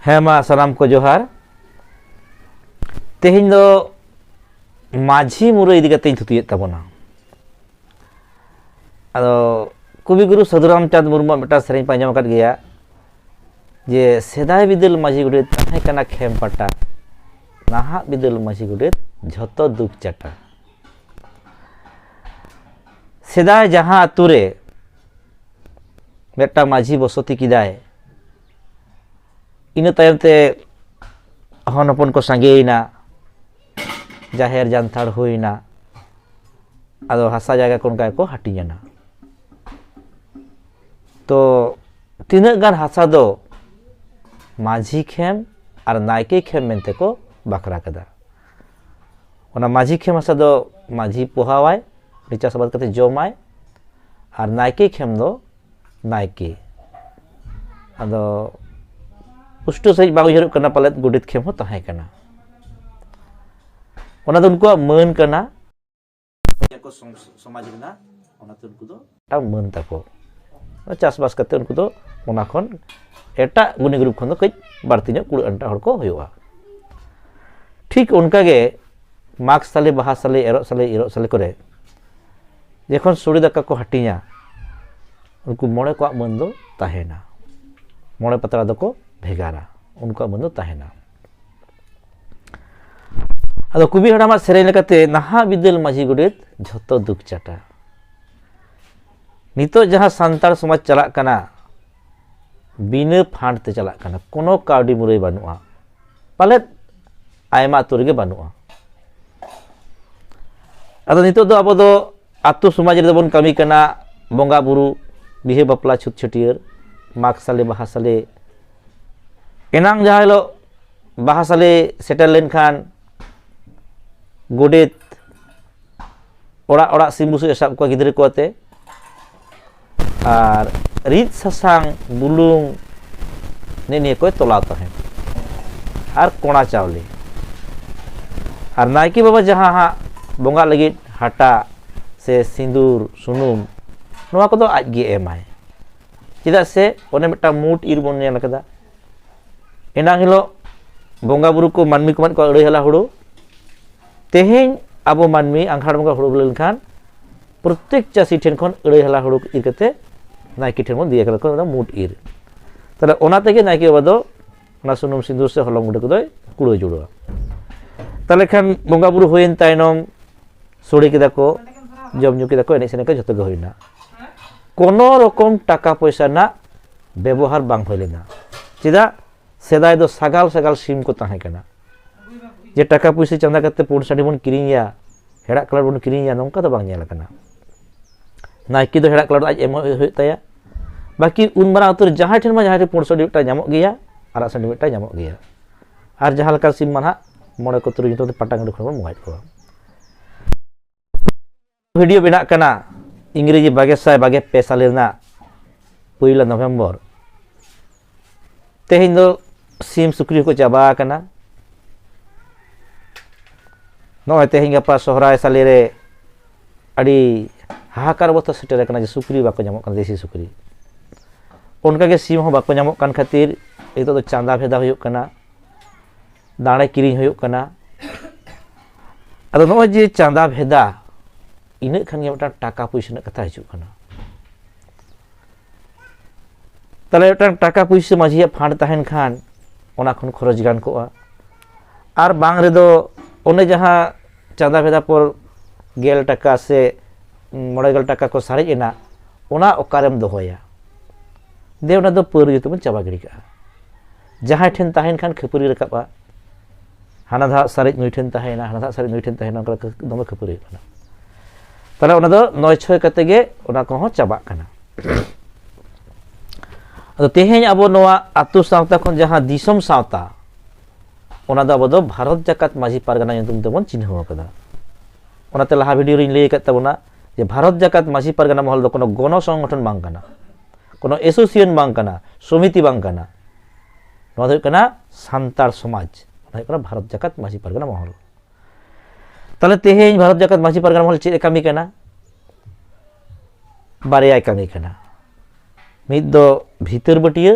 हेमा सानाम को जोहार तेहिं दो माझी मुरे इदी कते थुतियेत ताबोना आदो कविगुरु साधुरामचंद मुर्मू मेटा सेरें पांजम आकाद गया जे सेदाय बिदल माझी गुडेत ताहे कना खेम पाटा नाहा बिदल माझी गुडेत झतो दुख चाटा सेदाय जहां आतुरे मेटा माझी बसती किदाय इन तायम ते हन हपन को सांगेना जाहेर जानथाड़ होइना आदो हासा जायगा को उनका को हाटियाना तो तीना गान हासा दो माझी खेम और नायके खेम मेनते को बाखरा कदा ओना माझी खेम हासा दो माझी पोहावाय रिचा सबद कते जमाय और नायके खेम दो नायके आदो पुष्ट सही बागु जरूर करना पालत गुडित खेम हो ताहे कना ओना दो उनको मन कना को समाज ना ओना तो उनको दो ता मन ताको चास बास करते उनको दो ओना खन एटा गुनी ग्रुप खन दो कई बाड़ती नो कुड़ अंटा हड़ को होयोआ ठीक उनका गे माघ साले बाहा साले एरो साले करे जखन सोड़ी दाका को हटिया उनको मोड़े को मन दो ताहेना मोड़े पतरा दो को भेगारा उनको मन दो ताहेना आदो कुबी हड़ामा सेरें लेकाते नाहा बिदल माझी गुडेत झतो दुख चाटा नितो जहां सांतार समाज चला कना बिना फांड ते चला कना कोनो कावडी मुरई बानुआ पाले आयमा तुरगे बानुआ आदो नितो दो अबो दो आतु समाज रे बन कमी कना बोंगा बुरु बिहे बपला छुत छटियर माघ साले बाहा साले एनांग जहां लो बाहा साले सेटल लेन खान गोडेत ओड़ा ओड़ा सिमुसु सब को गिद्रे को आते और रित ससांग बुलुंग ने को तोलाता है और कोना चावले और नायकी बाबा जहां हाँ बोंगा लगी हाटा से सिंदूर सुनुम नोआ को दो आज गे एमाय चिदा से ओने मिटा मूट इर बन नेल कदा एना हिलो बोंगा बुरु को मानमी को मन को अड़े हला हुडो तेहें आबो मानमी आंखाड़ बंगा हुडो लेनखान प्रत्येक चासी ठेन खन अड़े हला हुडो इर कते नायकी ठेन मन दिया कदा मूट इर तले ओना तेगे नायकी बाबा दो ना सुनुम सिंदूर से हलंग गुडे को कुड़ो जुड़ो तले खान बोंगा बुरु होयन तायनम सोड़ी केदा को जम ᱧᱩ केदा को एने सेने को जतो होइना कोनो रकम टाका पैसा ना व्यवहार बांग होइलेना चिदा सेदाय दो सगाल सगाल सिम को ताहे कना जे टाका पैसा चंदा करते पुन साडी बन किरिया हेड़ा कलर बन किरिया नोंका तो बांग नेल कना नायकी दो हेड़ा कलर आज एम होय ताया बाकी उन मारा उतर जहां ठेन मा जहां पुन साडी टा ᱧᱟᱢᱚᱜ गया आरा साडी टा ᱧᱟᱢᱚᱜ गया आर जहां लका सिम माना मोड़े को तुरु जतो पटांग खन बन मोबाइल को वीडियो बना कना इंग्रेजी बागे साय बागे पे साले ना पहिला नवंबर तेहिं दो सिम सुक्री को चाबा कना नय तेहिं गपा सोहराय साले रे अड़ी हाहाकार बतो सेटर कना जे सुक्री बाको ᱧᱟᱢᱚᱜ कना देसी सुक्री उनका के सिम हो बाको ᱧᱟᱢᱚᱜ कान खातिर एतो तो चांदा भेदा हुयुक कना दाणे किरिंग हुयुक कना अदो नय जे चांदा भेदा इन खान के टाका पैसा कथा हिजुक कना तले टाका पैसा माझी फांड ताहेन खान ओना खन खरच गान कोआ आर बांग रे दो ओने जहां चांदा भेदा पर गेल टाका से मोड़ेगल टाका को सारे एना ओना ओकारेम दोहोया दे ओना दो पर जतो मन चाबा गिड़ी का जहां ठेन ताहेन खान खपरी रकाबा हाना धा सारे नुई ठेन ताहेना हाना धा सारे नुई ठेन ताहेना दमे खपरी कना तले ओना दो नय छय कते गे ओना को हो चाबा कना अदो तेहें आबो नोआ आतु सावता खन जहां दिसम सावता ओना दो आबो दो भारत जाकात माझी पारगाना ᱧᱩᱛᱩᱢ तेबन चिन्ह कदा ओनाते लाहा वीडियो रिन लay कत तबना जे भारत जाकात माझी पारगाना महल दो कोनो गण संगठन बांग कना कोनो एसोसिएशन बांग कना समिति बांग कना नोआ दो कना सांतार समाज ओना कना भारत जाकात माझी पारगाना महल तले तेहें भारत जाकात माझी पारगाना महल चेद कमी कना बारेया कमी कना मिद दो भीतर बटिया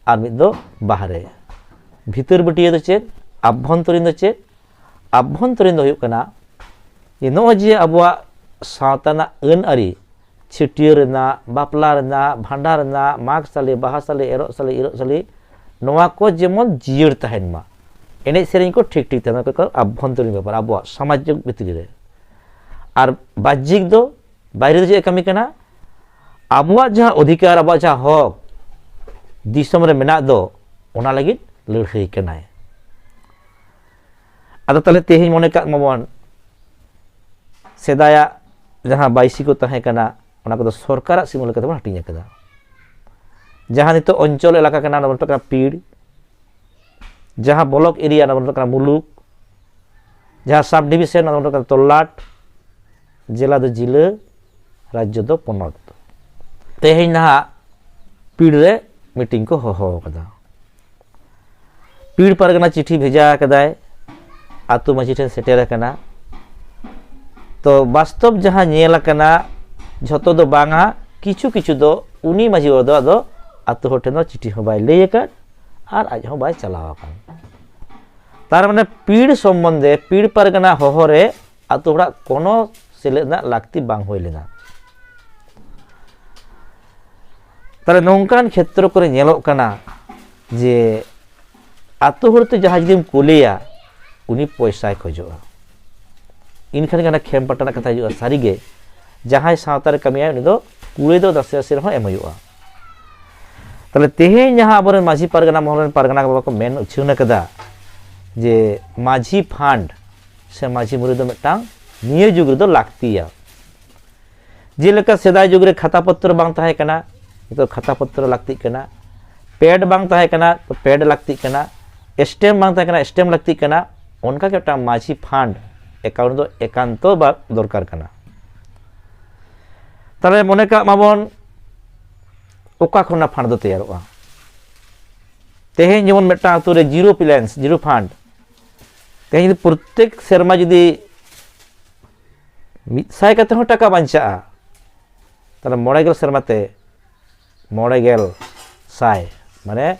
और मिद दो बाहरे भितर बटिया दो चेद आभ्यंतरीण दो चेद आभ्यंतरीण दो हुयुग कना जे नो जे अबुआ सावताना अन आरी छिटियर ना बापला ना भांडार ना माग साले बाहा साले एरो साले इरो साले नोआ को जेमन जियर तहन मा एने सेरें को ठीक ठीक तहन को आभ्यंतरीण व्यापार अबुआ सामाजिक भितरी रे और बाह्यिक दो बाहरे दो चेद कमी कना अबुआ जहाँ अधिकार अबुआ जहाँ हक दिसम रे मेना दो ओना लगी लड़ाई कनाय आदो तले तेहें मने का माबन सेदाया जहाँ बाईसी को तहे कना ओना को सरकार सीमा लेके बन हटिंग कदा जहाँ नितो अंचल इलाका कना ना बनतो कना पीड़ जहाँ ब्लॉक एरिया ना बनतो कना मुलुक जहाँ सब डिविजन ना बनतो कना तोलाट जिला दो जिले राज्य दो पनत तेहें ना पीड़ रे मीटिंग को हो कदा पीड़ परगना चिट्ठी भेजा कदाय आतु माजी ठेन सेटेर कना तो वास्तव जहाँ नेल कना झतो दो बांगा किछु किछु दो उनी माजी दो आदो आतु हर ठेन चिट्ठी हो बाय लई आकाद आर आज हो बाय चलाव आकान तार माने पीड़ सम्बन्धे पीड़ परगना होहरे आतु हड़ा कोनो सेलेना लाक्ति बांग होय लेना तारे नौकान क्षेत्र करे नेलोग कना जे आतु हरते जहाँ जुदीम कुलिया उनी पैसा खोजोगा इनखान गाना खेम पटना कथा हजूआ सारीगे जहाँ सावतारे कमिया उनी दो कुड़े दो दस दस रहो एम हजूआ ताले तेहें जहाँ अब माझी पारगना महल पारगना बाबा को मेन उछून कदा जे माझी फांड से माझी मुरी दो मिटांग निये जुग रे दो लाक्तिया जेलेका सेदाय जुग रे खाता पत्र बांग ताहे कना तो खाता पत्र लाक्ति कना पेड बांग ताहे कना तो पेड लाक्ति कना स्टेम बांग ताहे कना स्टेम लाक्ति कना उनका के माझी फांड अकाउंट दो एकांतो दरकार कना ताले मने का माबन ओका खना फांड दो तैयारोगा तेहें जेमन मेटा आतु रे जीरो बैलेंस जीरो फांड तेहें यदि प्रत्येक सेरमा यदि 100 कते हो टाका बांचा ताले 9 सेरमाते 9 साय माने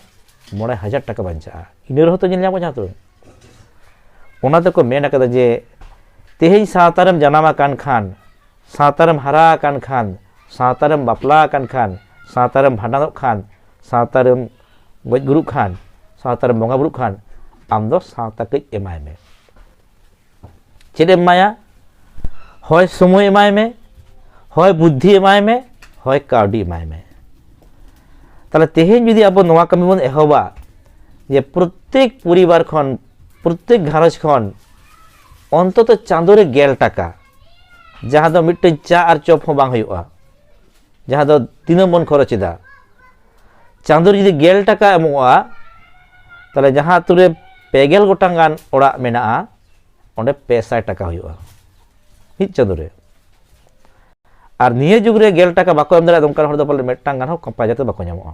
9,000 टाका बांचा इन रहो तो जेल जामो जहाँ तो ओना को मेन कदा जे तेहें सावतारम जनामा कान खान सावतारम हरा कान खान सावतारम बापला कान खान सावतारम भांडानो खान सावतारम गज गुरु खान सावतारम बंगा बुरु खान आम दो सावता कई एमाय में चेद एमाया होय समय एमाय में होय बुद्धि एमाय में होय काउडी एमाय में ताले तेहें जुदी अब नवा कमी बन एहबा जे प्रत्येक परिवार खन प्रत्येक घारज खन अंतत चांदो रे 10 टाका जहाँ दो मिट्टन चा और चप हो बांग हुआ जहाँ दो तीनों मन खरचेदा चांदो रे जुदी 10 टाका एमोआ ताले जहाँ तुरे 50 गोटांग गान ओड़ा मेना ओंडे 500 टाका हुआ मिद चांदो रे और निये जुग रे 10 टाका बाको एम दाड़ा ओंकान हर दो पाले मिट्टांग गान हो कपा जाते बाको ᱧᱟᱢᱚᱜᱼᱟ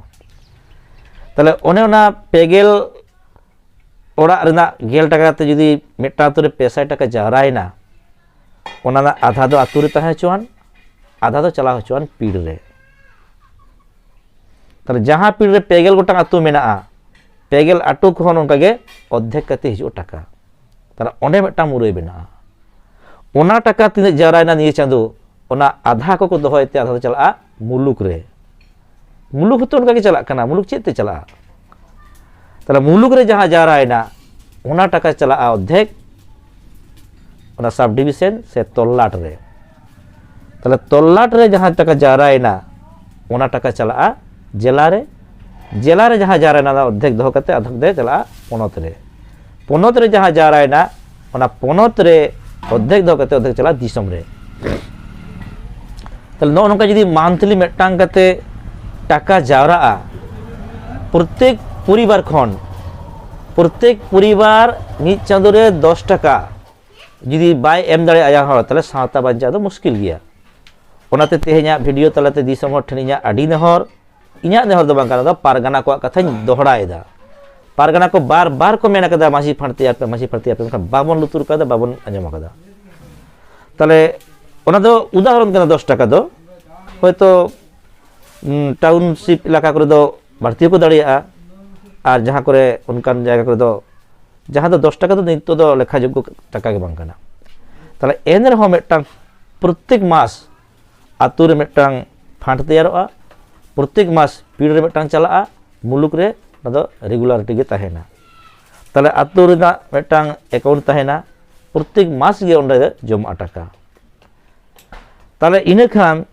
ताले ओने ओना 50 ओड़ा रेना 10 टाका ते जुदी मिट्टा आतु रे 500 टाका जावरायना ओना ना आधा दो आतु रे ताहे चुआन आधा दो चला चुआन पीड़ रे ताले जहाँ पीड़ रे 50 गोटांग आतु मेना 50 आटु खन उनका गे अद्धेक कते हिजु टाका ताले ओंडे मिट्टा मुरई बेना ओना टाका तिने जावरायना निये चांदो ओना आधा को दोहयते आधा दो चला मुलुक रे मुलुक तो उनका के चला कना मुलुक चेत ते चला ताले मुलुक रे जहाँ जावरायना ओना टाका चला अद्धेक ओना सब डिविजन से तोलाट रे ताले तोलाट रे जहाँ टाका जावरायना ओना टाका चला जिला रे जहाँ जावरायना अद्धेक दोह कते अधक दे चला पोनत रे जहाँ जावरायना ओना पोनत रे अद्धेक दोह कते अद्धेक चला दिसम रे ताले नो नोका जदि मांथली मेटांग कते टाका जावरा प्रत्येक परिवार खन प्रत्येक परिवार मिद चांदो रे 10 टाका जुदी बाय एम दाड़े आया हर ताले सावता बांचा दो मुश्किल गया ओनाते तेहेኛ वीडियो तलाते दिसम हर ठेन आडी नेहर इñा नेहर दो बांग काना पारगाना को कथा दोहराएदा पारगाना को बार बार को मेना कदा मासी फणते पे मासी फणते पे बाबन लुतुर कदा बाबन आंजम कदा ताले ओना दो उदाहरण कना 10 टाका दो होयतो टाउनशिप इलाका करे दो बाड़ती को दाड़िया और जहाँ करे उनकान जायगा करे दो जहाँ दो 10 टाका तो नितो दो लेखा जोग्य टाका के बांग कना ताले एन रहो मिदटांग प्रत्येक मास आतु रे मिदटांग फांड तैयारोआ प्रत्येक मास पीड़ रे मिदटांग चलाआ मुलुक रे ना रेगुलारिटी के तहेना ताले आतु रेना मिदटांग अकाउंट तहेना प्रत्येक मास गे ओंडे जमा टाका ताले इने खान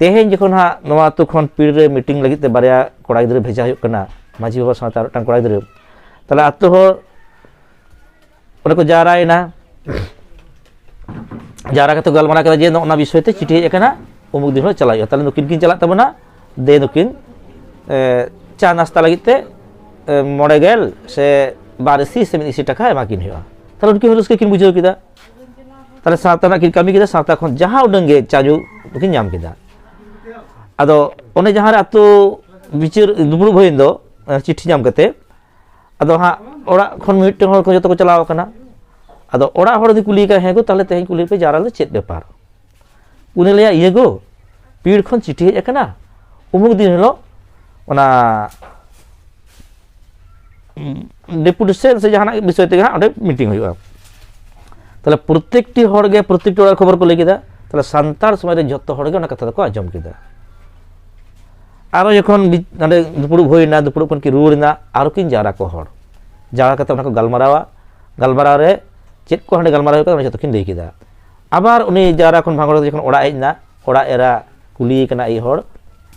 तेहेन जखन हा नवा आतु खन पीड़ रे मीटिंग लगित ते बारया कोड़ा गिद्रे भेजा हुयुग कना माझी बाबा साथ मिदटांग कोड़ा गिद्रे ताले आतु हो ओने को जारायना जारा कते गलमारा कदा जे नोना विषय ते चिठी हेज कना उमुक दिन चला ताले नुकिन किन चला तबना दे नुकिन चा नास्ता लगित ते 9 से 12 से 20 टाका एमा किन हुआ ताले उनकी रस्के किन बुझाव किदा ताले साता ना किन कमी किदा साता खन जहां उडंगे चाजू किन नाम किदा आदो ओने जहां रे आतु बिचार दुबुड़ भइन दो चिठी नाम कते आदो हा ओड़ा खन मिट हर को जतो को चलाव कना आदो ओड़ा हर दि कुली का हेगो ताले तेहे कुली पे जारा ले चेत बेपार उने ले इये गो पीड़ खन चिठी हेज कना उमुक दिन हलो ओना डेपुटेशन से जहां विषय ते ओडे मीटिंग हुआ ताले प्रत्येकटी हर गे प्रत्येकटी ओड़ा खबर को ले किदा ताले संतार समय रे जत्तो हर गे ओना कथा को आजम किदा आरो जखन नाडे दुपुड़ भइना दुपुड़ खन की रुवरना आरो किन जारा को हर जारा कते ओना को गलमारावा गलमारा रे चेत को हांडे गलमारा को जतो किन लई किदा आबार उनी जारा खन भांगड़ जखन ओड़ा हेजना ओड़ा एरा कुली कना आई हर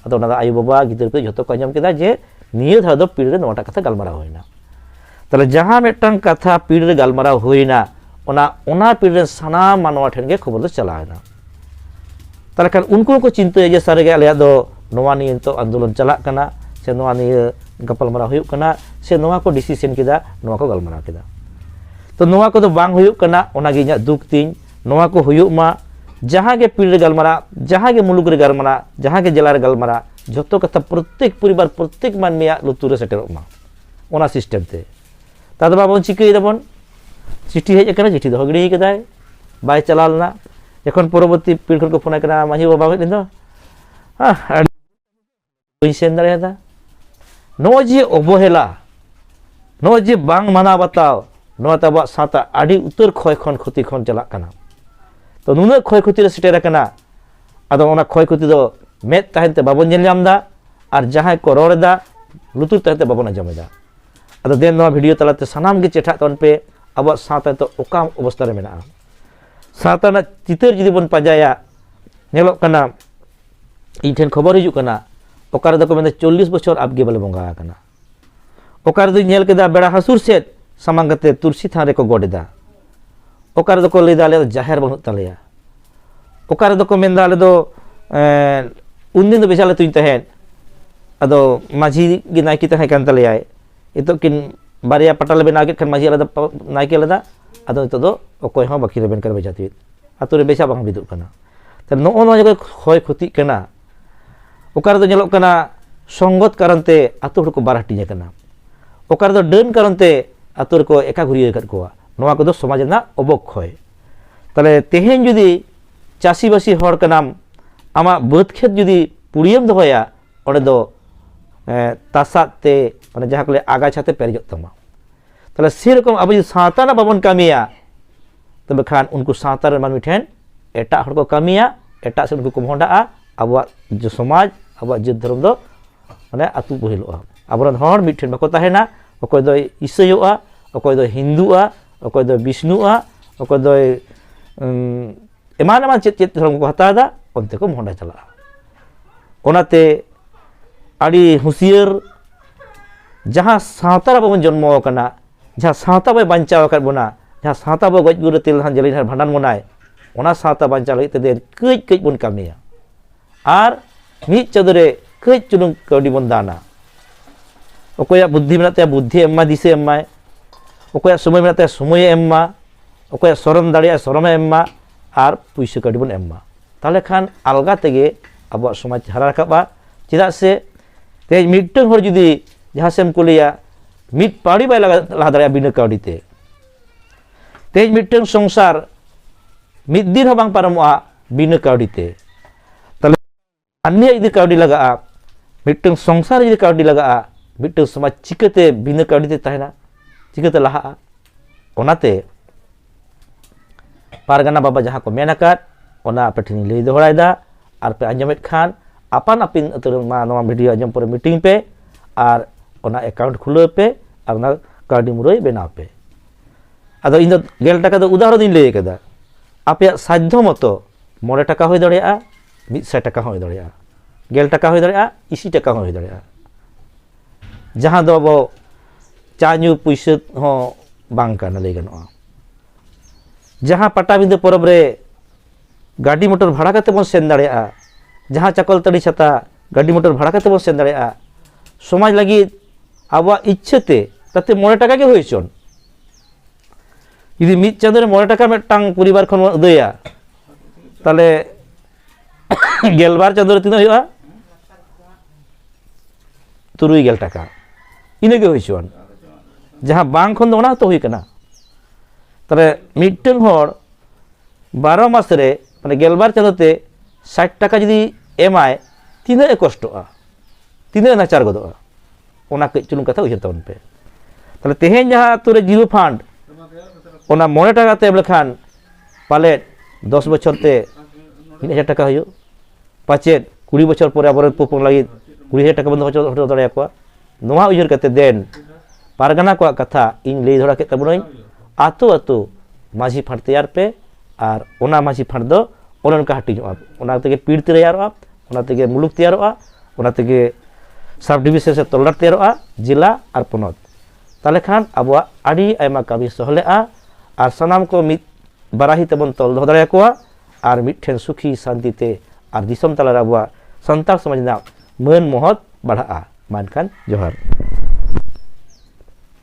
अदो ओना आयु बाबा गिदर को जतो को आजम किदा जे निये धा दो पीड़ रे नोटा कथा गलमारा होइना ताले जहां मेटटांग कथा पीड़ रे गलमारा होइना ओना पीड़ रे सानाम मानवा ठेन गे खबर दो चलायना ताले खान उनको को चिंता जे सारे गे आले दो नोवा निये तो आंदोलन चला कना से नोवा निये गपलमारा हुयुग कना से नोवा को डिसीजन किदा नोवा को गलमारा किदा तो नोवा को तो बांग हुयुग कना ओना गे इᱧᱟ दुख तिन नोवा को हुयुग मा जहां गे पीड़ रे गलमारा जहां गे मुलुक रे गलमारा जहां गे जिला रे गलमारा जतो कथा प्रत्येक परिवार प्रत्येक मानमिया लुतुर रे सेटेरोग मा ओना सिस्टम ते ताद बाबन चिकई दाबन चिठी हेज कना चिठी दो गिड़ी कदाय बाय चलालना जखन परवर्ती पीड़ खन को फोन कना माझी बाबा हेज दो सेन दाड़ा नो जे अवहेला नो जे बांग माना बताओ नो तब साता आड़ी उतर क्षय खन क्षति खन चला कना तो नुना क्षय क्षति रे सेटेर कना आदो ओना क्षय क्षति दो मेद ताहेनते बाबन नेल नामदा और जहां को रोड़दा लुतुर ताहेनते बाबन आजमेदा आदो देन नोआ वीडियो तलाते सानाम गे चेठा तन पे अब साता तो ओका अवस्था रे मेना साता ना चितर जदि बन पाजाया नेलो कना इन ठेन खबर हिजु कना ओकार दो को मेन 40 बछर आबगे बले बंगा कना ओकार दो नेल केदा बेड़ा हसुर सेट सामांगते तुलसी थारे को गोडेदा ओकार दो को लेदा ले जाहेर बनु तलेया ओकार दो को मेनदा ले दो उन्दिन दो बेचाले तुइन तहेन अदो माझी गे नायकी तहे कान तलेयाय इतो किन बारिया पटाल बेना के खन माझी आला नायकी आला अदो इतो दो ओकोय हो बाकी रेबेन कर बेजाती आतु रे बेचा बांग बिदु कना त नो नो जगह खय खति कना ओकार दो नेलो कना संगत कारणते आतु हर को बारहटी कना ओकार दो डन कारणते आतु को एका घुरिए कर कोआ नोआ को दो समाज ना अबक्षय ताले तेहेन जुदी चासीबासी हर कनाम आमा बद खेत जुदी पुड़ियम दोया ओडे दो तासाते माने जहां को ले आगाछाते पेरजो तमा ताले सेरकम अब जुदी साता ना बाबन कामिया तबे खान उनको साता रे मानमी ठेन एटा हर को कामिया एटा से उनको मोहडा अब जो समाज अब जित धर्म दो माने आतु बहिलोआ आबरन हर मिठेन बको ताहेना अकोय दो ईसाइयोआ अकोय दो हिंदुआ अकोय दो विष्णुआ अकोय दो एमान एमान चेत धर्म को हतादा ओनते को मोहडा चला ओनाते आड़ी हुसियर जहां सावता बाबन जन्म कना जहां सावता बाय बांचाव कर बोना जहां सावता बा गज गुरु तिल हान जलिन हर भांडन मोनाय ओना सावता बांचा लगित ते कई कई बन कामिया आर मी चदरे कई चुनुं कौडी बन दाना ओकोया बुद्धि मेनाते बुद्धि एम्मा दिसे एम्माय ओकोया समय मेनाते समय एम्मा ओकोया सरम दाड़िया सरम एम्मा आर पुइसा कौडी बन एम्मा ताले खान अलगा तेगे अब समाज हारा राकाबा चेदा से ते मिटटन हर जुदी जहां सेम को लिया मिट पाड़ी बाय लहा दाड़िया बिना कौडीते ते मिटटन संसार मिट दिन हो बांग पारमोआ बिना कौडीते ताले अन्य यदि कौडी लगा मिटटन संसार यदि कौडी लगा मिट्टो समाज चिकते बिना काउडी तहना चिकते लहा ओनाते पारगाना बाबा जहाँ को मेन आकाद ओना आपे ठिन लई दोहरायदा आर पे आंजमेट खान आपान आपिन नवा वीडियो आंजम पर मीटिंग पे और ओना अकाउंट खुले पे और ओना काउडी मुरई बनाव पे अदो इन गेल टाका दो उदाहरण दिन लई कदा आपे साध्य मतो 9 टाका होय दड़िया 100 टाका होय दड़िया गेल टाका होय दड़िया 80 टाका होय दड़िया जहाँ दो अब चा न्यू पैसा हो बांग काना लई गनोआ जहाँ पटाबिंदे परब रे गाड़ी मोटर भाड़ा करते बन सेन दड़िया जहाँ चकलतड़ी छाता गाड़ी मोटर भाड़ा करते बन सेन दड़िया समाज लगी अब इच्छाते ताते 9 टाका के होइछन यदि मिद चाँदो 9 टाका मिदटांग परिवार खन उदया ताले गेलबार चाँदो तीना हुआ 3 टाका इनगे होइछन जहाँ बांग खन दोना तो हुई कना ताले मिदटन होड़ 12 मास रे माने गेलबार चाँदोते 60 टाका यदि एमाय तीना कष्टोआ तीना नाचार गदोआ ओना कई चुलुंग कथा उयहर ताबन पे ताले तेहेन जहाँ तुरे जीरो फंड ओना 9 टाका ते एम लेखान पाले 10 बछर ते 1000 टाका हुयो पाचे 20 बछर पर आबर पोपन लगी 20,000 टाका बंद हटो दड़े को नोवा उयहर कते देन पारगाना को कथा इन लई धरा के तबनई आतो आतो माझी फंड तैयार पे और ओना माझी फंड दो ओनन का हटिजोआ ओना तेगे पीड़ तैयारोआ ओना तेगे मुलुक तैयारोआ ओना तेगे सब डिविजन से तलडार तैयारोआ जिला और पनत ताले खान अबवा आडी आयमा कामी सहलेआ और सनाम को मिद बाराही तबन तल दो दड़े कोआ और मिठेन सुखी शांतिते और दिसम तला अबवा संताल समाज ना मन महत बढ़ा मानखान जोहार।